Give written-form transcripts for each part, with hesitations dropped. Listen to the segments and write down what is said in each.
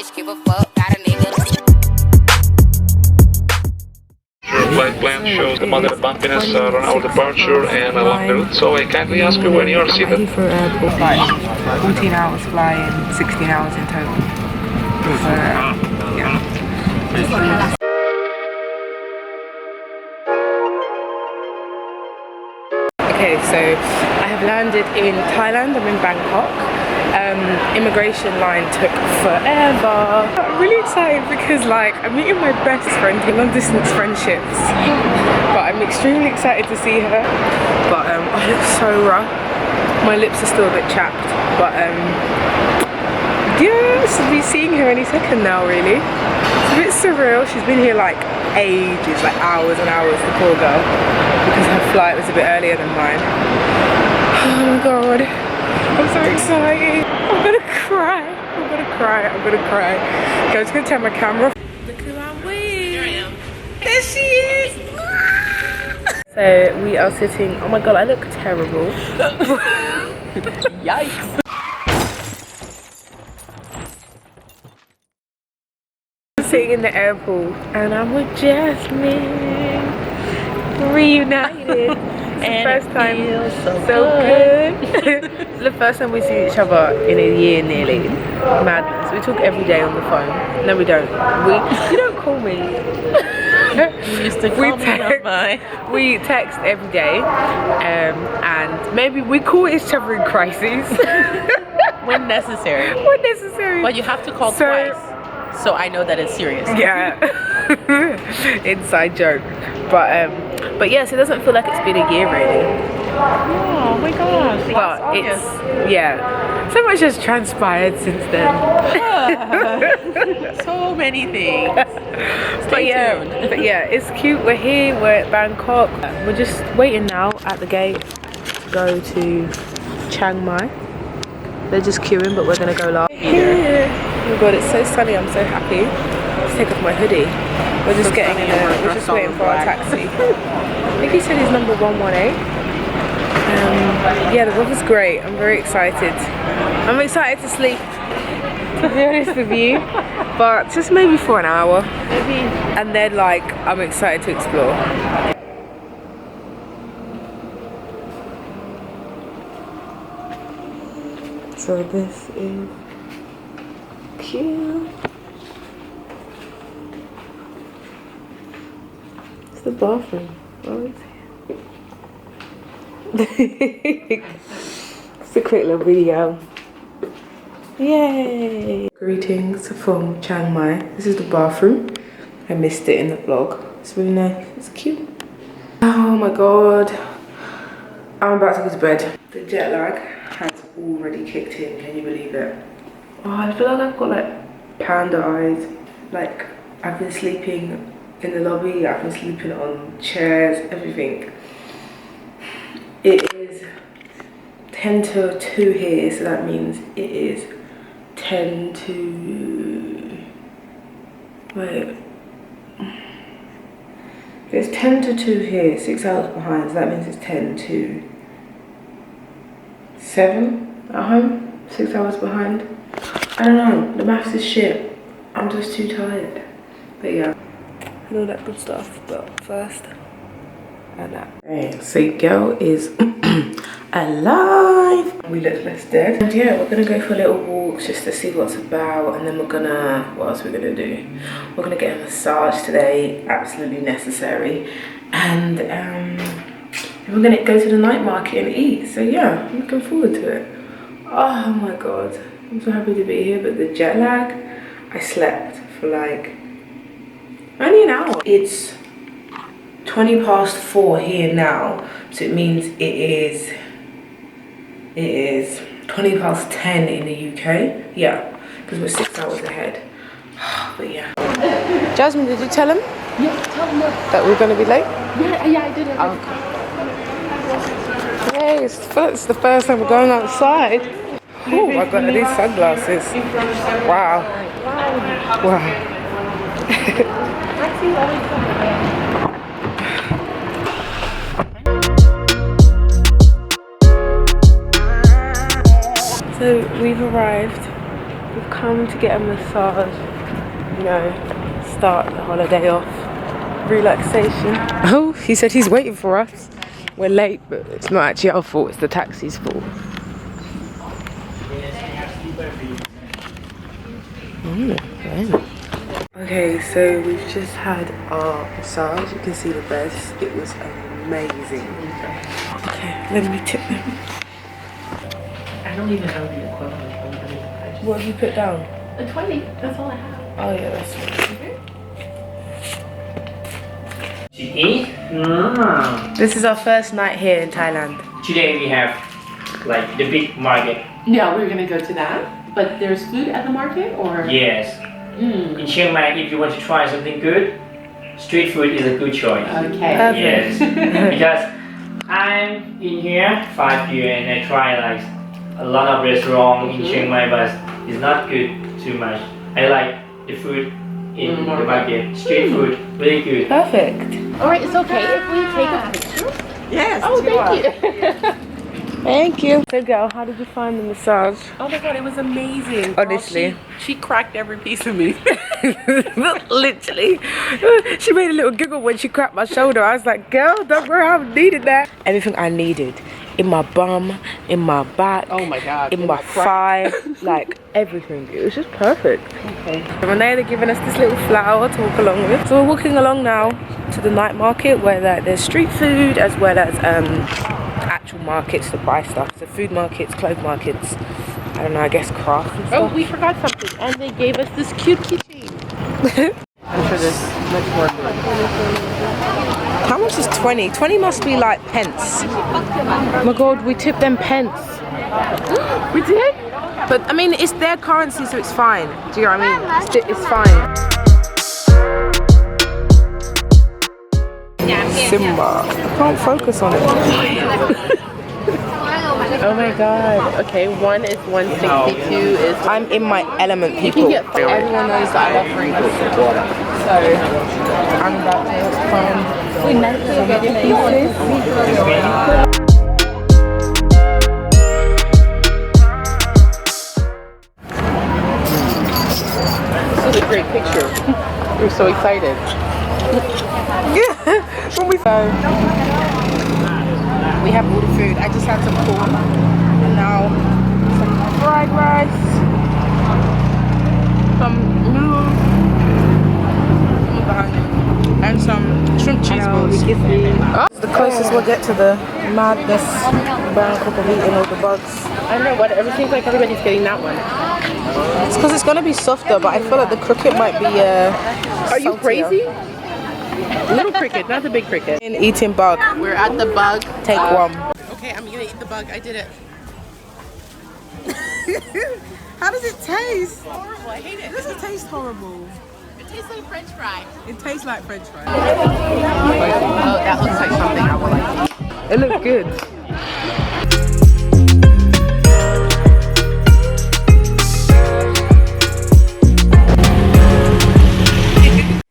bitch, give a fuck, got a nigga. Your flight plan shows the moderate bumpiness around our departure and along the route, so I kindly ask you when you are seated. I'm ready for airport flight. 14 hours flying, 16 hours in total. So, yeah. Okay, so I have landed in Thailand. I'm in Bangkok. Immigration line took forever. I'm really excited because like I'm meeting my best friend in long distance friendships. But I'm extremely excited to see her. But I look so rough. My lips are still a bit chapped. But yeah, so we'll be seeing her any second now really. It's a bit surreal. She's been here like ages, like hours and hours, the poor girl. Because her flight was a bit earlier than mine. Oh my god. I'm so excited. I'm gonna cry. I'm gonna cry. I'm gonna cry. Okay, I'm just gonna turn my camera off. Look who I'm with. Here I am. There she is. So we are sitting. Oh my god, I look terrible. Yikes. I'm sitting in the airport and I'm with Jasmine. Reunited. And first time so good. It's the first time we see each other in a year nearly. Madness. We talk every day on the phone. No, we don't. You don't call me. You used to call me on my. We text every day, and maybe we call each other in crises When necessary. when necessary. But you have to call twice, so I know that it's serious. Yeah. Inside joke. But yes, it doesn't feel like it's been a year really. Oh my gosh. But it's, yeah, so much has transpired since then. So many things. But yeah, it's cute. We're here, we're at Bangkok. We're just waiting now at the gate to go to Chiang Mai. They're just queuing, but we're gonna go last. Oh my god, it's so sunny, I'm so happy. Let's take off my hoodie. We're just getting in there, we're just waiting for our taxi. I think he said he's number 118. Yeah, the weather's great. I'm very excited. I'm excited to sleep, to be honest with you. But just maybe for an hour. Maybe. And then like, I'm excited to explore. So this is cute. It's the bathroom. Oh, it's here. It's a quick little video. Yay! Greetings from Chiang Mai. This is the bathroom. I missed it in the vlog. It's really nice. It's cute. Oh my god. I'm about to go to bed. The jet lag has already kicked in. Can you believe it? Oh, I feel like I've got like panda eyes. Like I've been sleeping in the lobby, I've been sleeping on chairs, everything. It is 10 to 2 here, so that means it is 10 to... Wait. It's 10 to 2 here, 6 hours behind, so that means it's 10 to 7 at home, 6 hours behind. I don't know, the maths is shit. I'm just too tired. But yeah. And all that good stuff, but first, and that. Okay, so girl is alive. We look less dead. And yeah, we're gonna go for a little walk just to see what's about, and then we're gonna, what else we're gonna do? We're gonna get a massage today, absolutely necessary. And we're gonna go to the night market and eat. So yeah, I'm looking forward to it. Oh my god, I'm so happy to be here, but the jet lag, I slept for like only an hour. It's 20 past 4 here now, so it means it is 20 past 10 in the UK. Yeah, because we're 6 hours ahead. But yeah. Jasmine, did you tell him? Yeah, tell them that we're gonna be late? Yeah, I did it. Okay. Yay, it's the first time we're going outside. Oh my god, these sunglasses. Wow. Wow. So we've arrived We've come to get a massage, you know, start the holiday off. Relaxation. Oh, he said he's waiting for us. We're late, but it's not actually our fault, it's the taxi's fault. Okay, so we've just had our massage. You can see the beds. It was amazing. Okay, let me tip them. I don't even know the equivalent. What have you put down? A 20. That's all I have. Oh yeah, that's right. This is our first night here in Thailand. Today we have like the big market. Yeah, we're gonna go to that. But there's food at the market, or? Yes. In Chiang Mai, if you want to try something good, street food is a good choice. Okay. Yes. Because I'm in here 5 years and I try like a lot of restaurants in Chiang Mai, but it's not good too much. I like the food in the market. Street food, really good. Perfect. Alright, it's okay if we take a picture? Yes. Oh, thank you. Thank you. So girl, how did you find the massage? Oh my god, it was amazing. Honestly. She cracked every piece of me. Literally. She made a little giggle when she cracked my shoulder. I was like, girl, don't worry, I haven't needed that. Everything I needed. In my bum, in my back, Oh my god. in my thigh, like everything. It was just perfect. Okay. And now they're giving us this little flower to walk along with. So we're walking along now to the night market where there's street food as well as actual markets to buy stuff. So food markets, clothes markets, I don't know, I guess crafts and stuff. Oh, we forgot something. And they gave us this cute keychain. I'm sure there's much more good. How much is 20? 20 must be like pence. Oh my god, we tipped them pence. We did? But I mean, it's their currency, so it's fine. Do you know what I mean? It's fine. Simba. I can't focus on it. Oh my god. Okay, one is 162 is... I'm in my element, You people. can get... Everyone knows that I'm offering this. So, I'm about to find some this is a great picture. We're so excited. When we have all the food. I just had some corn and now some fried rice, some noodles, and some shrimp cheese balls. It's the closest we'll get to the madness Bangkok of eating all the bugs. I don't know what, it seems like everybody's getting that one. It's because it's going to be softer, but I feel like the cricket might be Are you saltier. crazy? Little cricket, not the big cricket. Eating bug. We're at the bug. Take one. Okay, I'm gonna eat the bug. I did it. How does it taste? Horrible. I hate it. It doesn't taste horrible. It tastes like French fry. It tastes like French fries. Oh, that looks like something I would like. It looks good.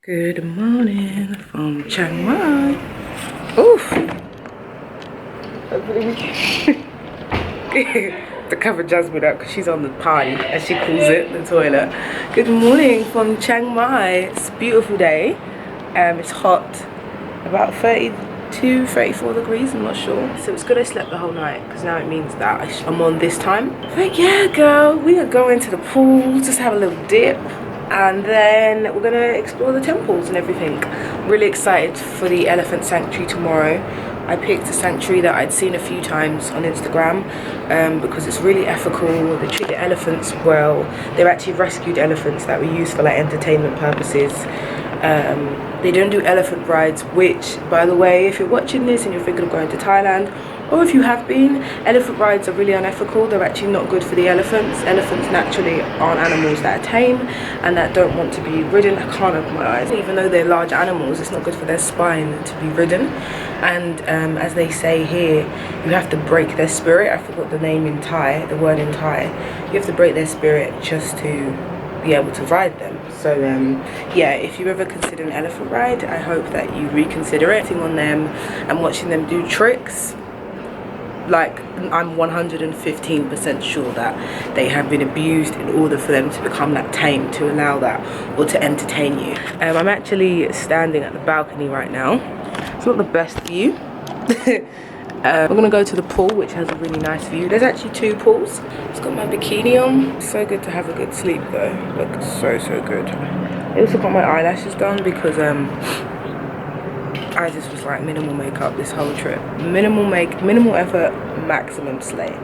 Good morning from Chiang Mai. Oof. The cover Jasmine up because she's on the potty, as she calls it, the toilet. Good morning from Chiang Mai. It's a beautiful day. It's hot, about 32, 34 degrees, I'm not sure. So it's good I slept the whole night because now it means that I'm on this time. But yeah, girl, we are going to the pool, just have a little dip. And then we're gonna explore the temples and everything. Really excited for the elephant sanctuary tomorrow. I picked a sanctuary that I'd seen a few times on Instagram because it's really ethical. They treat the elephants well. They're actually rescued elephants that we use for like entertainment purposes. They don't do elephant rides, which, by the way, if you're watching this and you're thinking of going to Thailand, or if you have been, elephant rides are really unethical. They're actually not good for the elephants. Elephants naturally aren't animals that are tame and that don't want to be ridden. I can't open my eyes. Even though they're large animals, it's not good for their spine to be ridden. And as they say here, you have to break their spirit. I forgot the name in Thai, the word in Thai. You have to break their spirit just to be able to ride them. So yeah, if you ever consider an elephant ride, I hope that you reconsider it. Sitting on them and watching them do tricks, like, I'm 115% sure that they have been abused in order for them to become that tame, to allow that, or to entertain you. I'm actually standing at the balcony right now. It's not the best view. We're gonna go to the pool, which has a really nice view. There's actually 2 pools. It's got my bikini on. So good to have a good sleep though. Looks so good. I also got my eyelashes done because I just was like minimal makeup this whole trip. Minimal effort, maximum slay.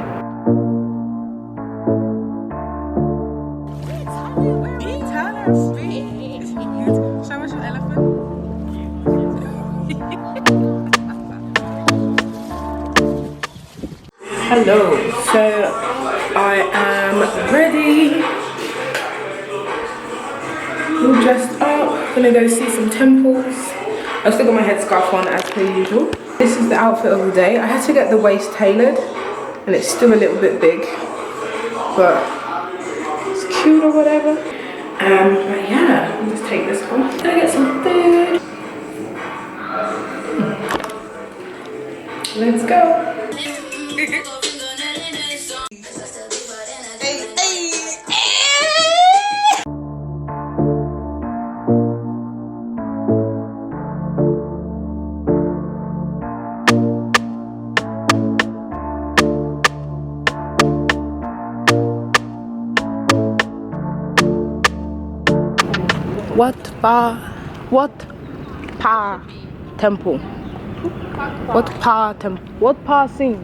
Hello, so I am ready. All dressed up, gonna go see some temples. I've still got my headscarf on as per usual. This is the outfit of the day. I had to get the waist tailored and it's still a little bit big, but it's cute or whatever. But yeah, I'll just take this one. Gonna get some food. Let's go. Wat Pa Temple. Wat Pa Sing.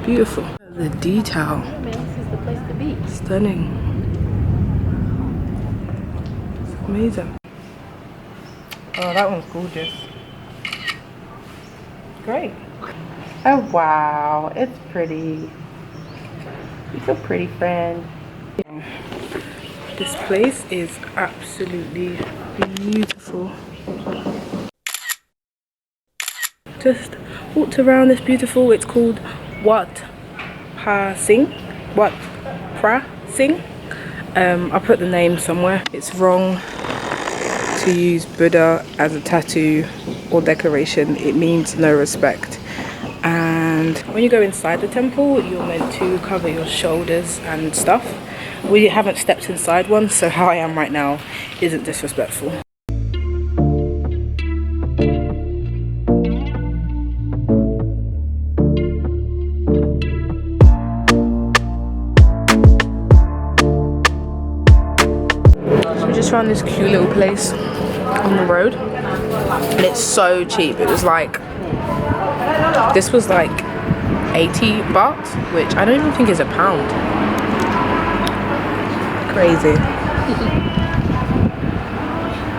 Beautiful. The detail. This is the place to be. Stunning. It's amazing. Oh, that one's gorgeous. Great. Oh wow, it's pretty. You're so pretty, friend. This place is absolutely beautiful. Just walked around this beautiful, it's called Wat Pa Sing. Wat Pra Sing. I put the name somewhere. It's wrong to use Buddha as a tattoo or decoration. It means no respect. And when you go inside the temple, you're meant to cover your shoulders and stuff. We haven't stepped inside one, so how I am right now isn't disrespectful. So we just found this cute little place on the road, and it's so cheap. It was like, this was like 80 baht, which I don't even think is a pound. Crazy.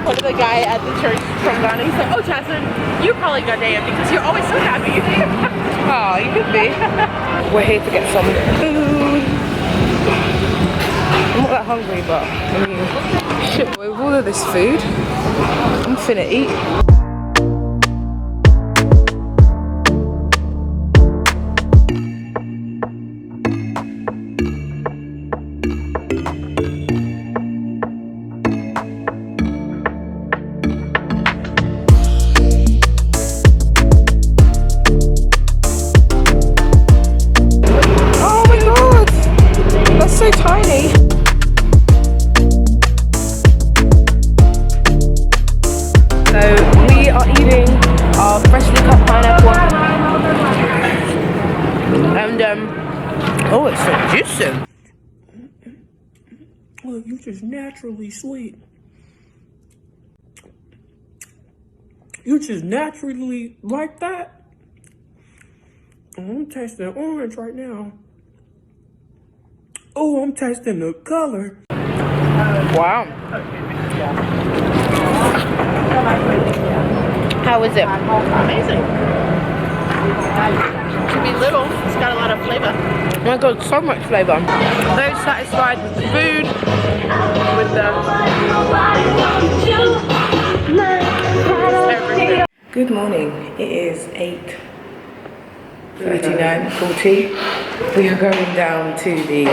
One of the guy at the church from Ghana, he's like, oh Jasmine, you're probably Ghanaian because you're always so happy. Oh, you could be. We're here to get some food. I'm not that hungry, but I mean, shit, with all of this food, I'm finna eat. So tiny. So we are eating our freshly cut pineapple, and oh, it's so juicy. Oh, you're just naturally sweet. You're just naturally like that. I'm tasting orange right now. Oh, I'm tasting the color. Wow. How is it? Amazing. It should be little. It's got a lot of flavor. Oh my god, so much flavor. Very satisfied with the food, with the Good morning. It is 8:39:40. We are going down to the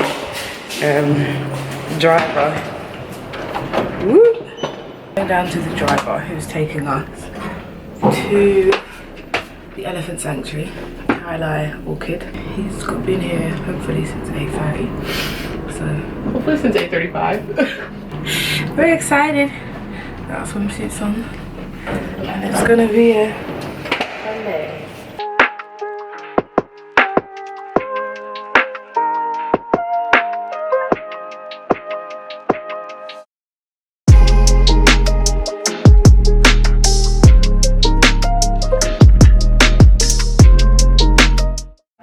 driver. Woo! Going down to the driver who's taking us to the elephant sanctuary. Heyyy orchid. He's been here hopefully since 8:30. So Hopefully since 8:35. very excited. Got swimsuits on. And it's gonna be a fun day.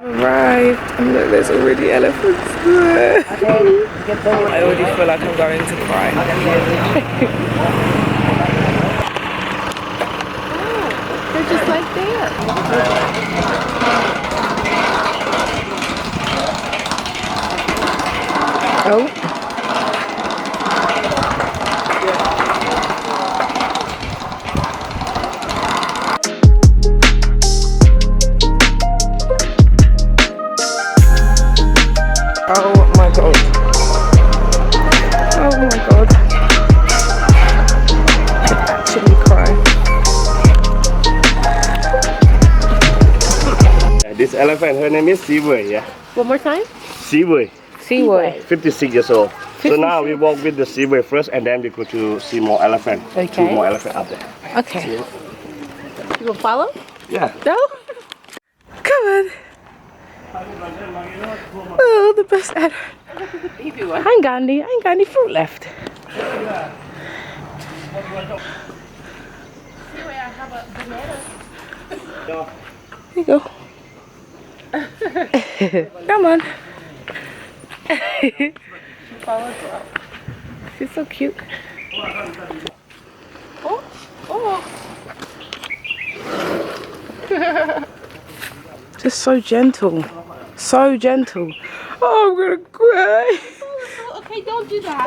Arrived and look, there's already elephants there. I already feel like I'm going to cry. They're just like there. Oh. Oh my god. Oh my god. I actually cry. This elephant, her name is Heyyy, yeah. One more time? Heyyy, Seaway. 56 years old. So now we walk with the Heyyy first and then we go to see more elephant. Okay. 2 more elephant up there. Okay. You will follow? Yeah. No? Come on. Oh, the best ever. Baby one. I ain't got any fruit left. Anyway, I have a banana. Here you go. Come on. She's so cute. Oh, oh. Just so gentle. So gentle. Oh, I'm gonna cry. Okay, don't do that.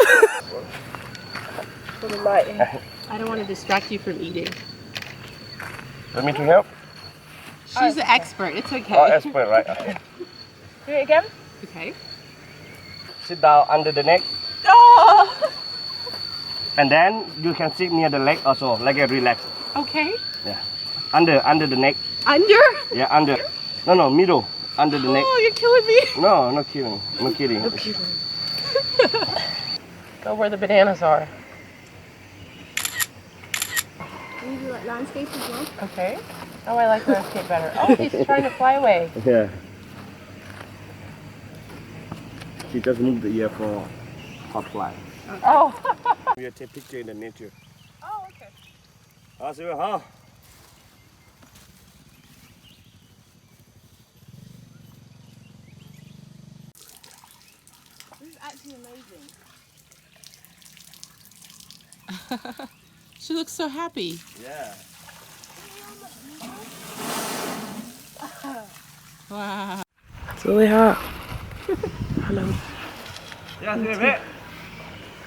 Put a light in. I don't want to distract you from eating. Want me to help? She's the expert. It's okay. Oh, expert, right? Okay. Do it again. Okay. Sit down under the neck. Oh. And then you can sit near the leg also, like a relax. Okay. Yeah. Under the neck. Under? Yeah, under. No, middle. Under the neck. Oh, you're killing me. No, no kidding. No kidding. Go where the bananas are. Can you do like landscape as well? Okay. Oh, I like landscape better. Oh, he's trying to fly away. Yeah. She just moved the ear for hot fly. Oh. We will take picture in the nature. Oh, okay. See you, huh? This is actually amazing. She looks so happy. Yeah. Wow. It's really hot. Hello. Yeah, see you, mate.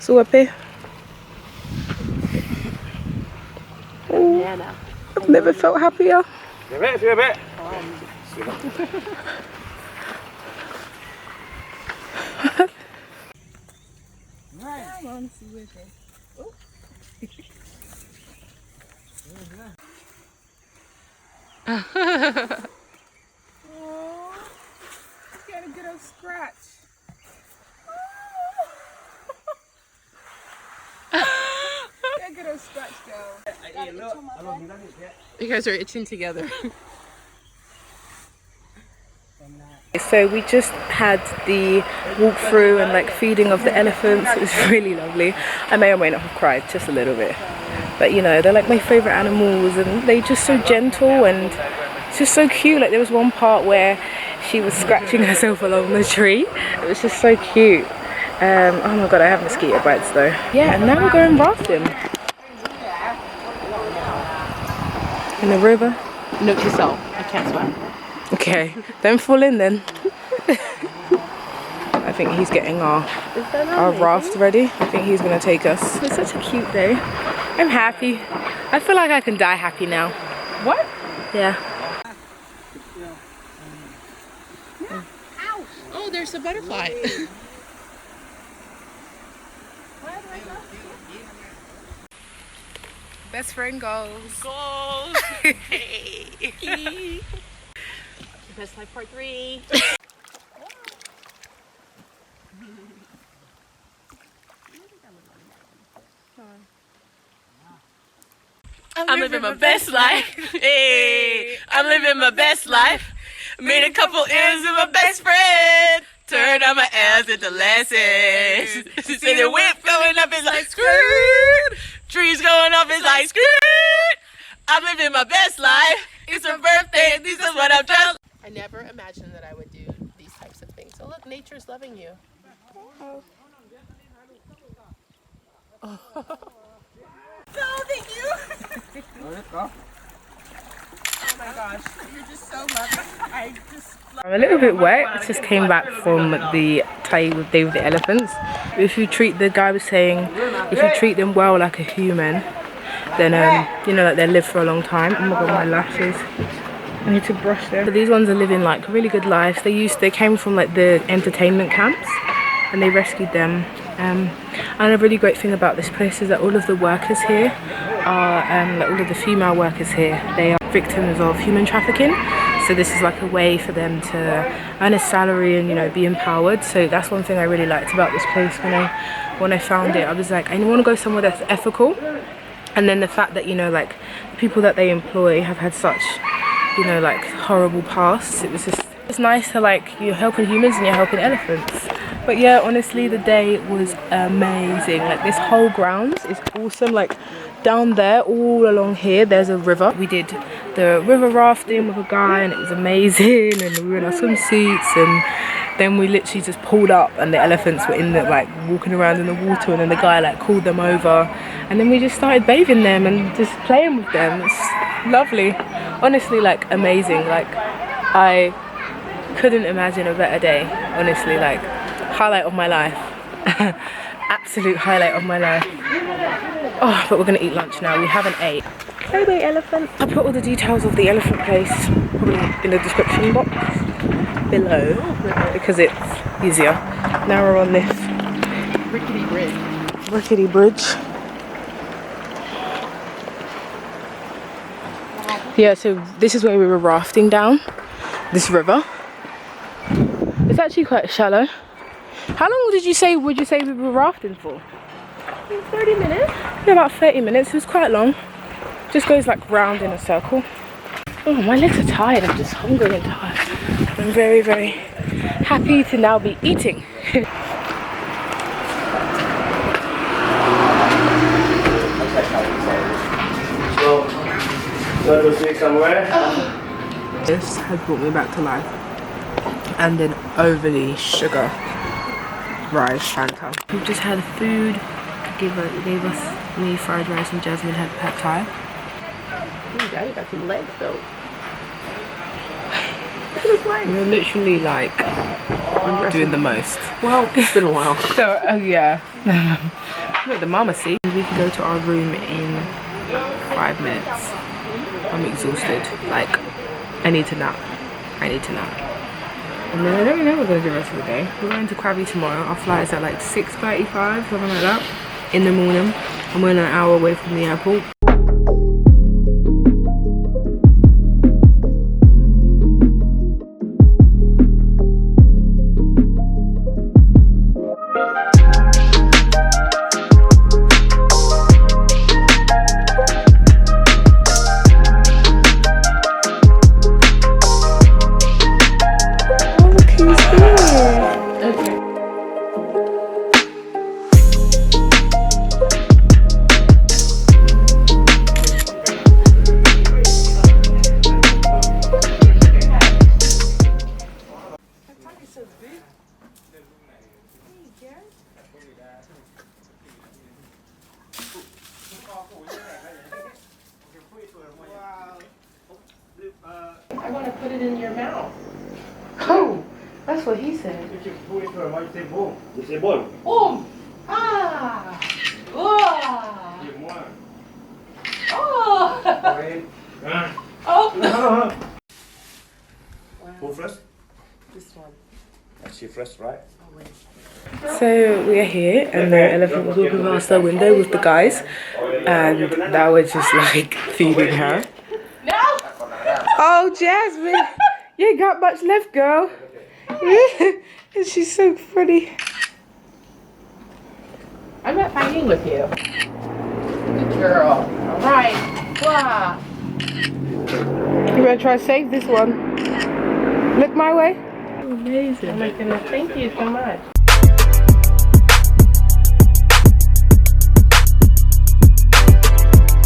So up here. Banana. I've never felt happier. See you, mate. See you, mate. Come on, see where it is. Oh, got a good old scratch. Got a good old scratch, girl. You guys are itching together. So we just had the walkthrough and like feeding of the elephants. It was really lovely. I may or may not have cried just a little bit, but you know, they're like my favorite animals and they're just so gentle and it's just so cute. Like there was one part where she was scratching herself along the tree. It was just so cute. Oh my god, I have mosquito bites though. Yeah, and now we're going rafting in the river. Note to self, I can't swim. Okay, don't fall in then. I think he's getting our raft ready. I think he's gonna take us. It's such a cute day. I'm happy. I feel like I can die happy now. What? Yeah. Oh, there's a butterfly. Best friend goes. Goals. Hey. Best Life Part 3. I'm living my best life. Hey, I'm living my best life. Made a couple M's with my best friend. Turned on my L's into lessons. See the whip going up is like skirt. Trees going up is like skirt. I'm living my best life. It's her birthday. This is what I'm trying. I never imagined that I would do these types of things. So look, nature's loving you. Oh. Oh, thank you. Oh my gosh, you're just so loving. I'm a little bit wet. I just came back from the Thai with Day with the Elephants. If you treat, the guy was saying, if you treat them well like a human, then you know that they'll live for a long time. Oh my god, my lashes. I need to brush them. So these ones are living like really good lives. They came from like the entertainment camps and they rescued them. And a really great thing about this place is that all of the workers here are, like all of the female workers here, they are victims of human trafficking. So this is like a way for them to earn a salary and, you know, be empowered. So that's one thing I really liked about this place. When I found it, I was like, I want to go somewhere that's ethical. And then the fact that, you know, like the people that they employ have had such, you know, like horrible pasts. It's nice to, like, you're helping humans and you're helping elephants. But yeah, honestly, the day was amazing. Like, this whole grounds is awesome. Like, down there, all along here, there's a river. We did the river rafting with a guy and it was amazing. And we were in our swimsuits and then we literally just pulled up and the elephants were in the, like, walking around in the water, and then the guy, like, called them over. And then we just started bathing them and just playing with them. It's lovely. Honestly, like, amazing. Like, I couldn't imagine a better day, honestly. Like, highlight of my life. Absolute highlight of my life. Oh, but we're gonna eat lunch now. We haven't ate. Bye bye, elephant. I put all the details of the elephant place probably in the description box below because it's easier. Now we're on this Rickety bridge. rickety bridge. Yeah, so this is where we were rafting down this river. It's actually quite shallow. How long would you say we were rafting for? 30 minutes? Yeah, about 30 minutes. It was quite long. Just goes like round in a circle. Oh, my legs are tired. I'm just hungry and tired. I'm very, very happy to now be eating. So, you want to see somewhere? This has brought me back to life. And an overly sugar rice Fanta. We've just had food. Gave us me fried rice and Jasmine had pad thai. Ooh, Daddy got some legs though. We're literally like doing the most. Well, it's been a while. So, oh yeah. Look, the mama see. We can go to our room in 5 minutes. I'm exhausted. Like, I need to nap. And then I don't know what we're going to do the rest of the day. We're going to Krabi tomorrow. Our flight is at like 6:35, something like that, in the morning. And we're an hour away from the airport. I want to put it in your mouth. Oh, that's what he said. You say bon. Boom! Ah! Oh! Oh! Who first? This one. She first, right? So we are here and the elephant was walking past our window with the guys and now we're just like feeding her. No! Oh, Jasmine, You ain't got much left, girl. She's so funny. I'm not fighting with you. Good girl. Alright. Blah. You better try to save this one. Look my way. Amazing. Oh my goodness, thank you so much.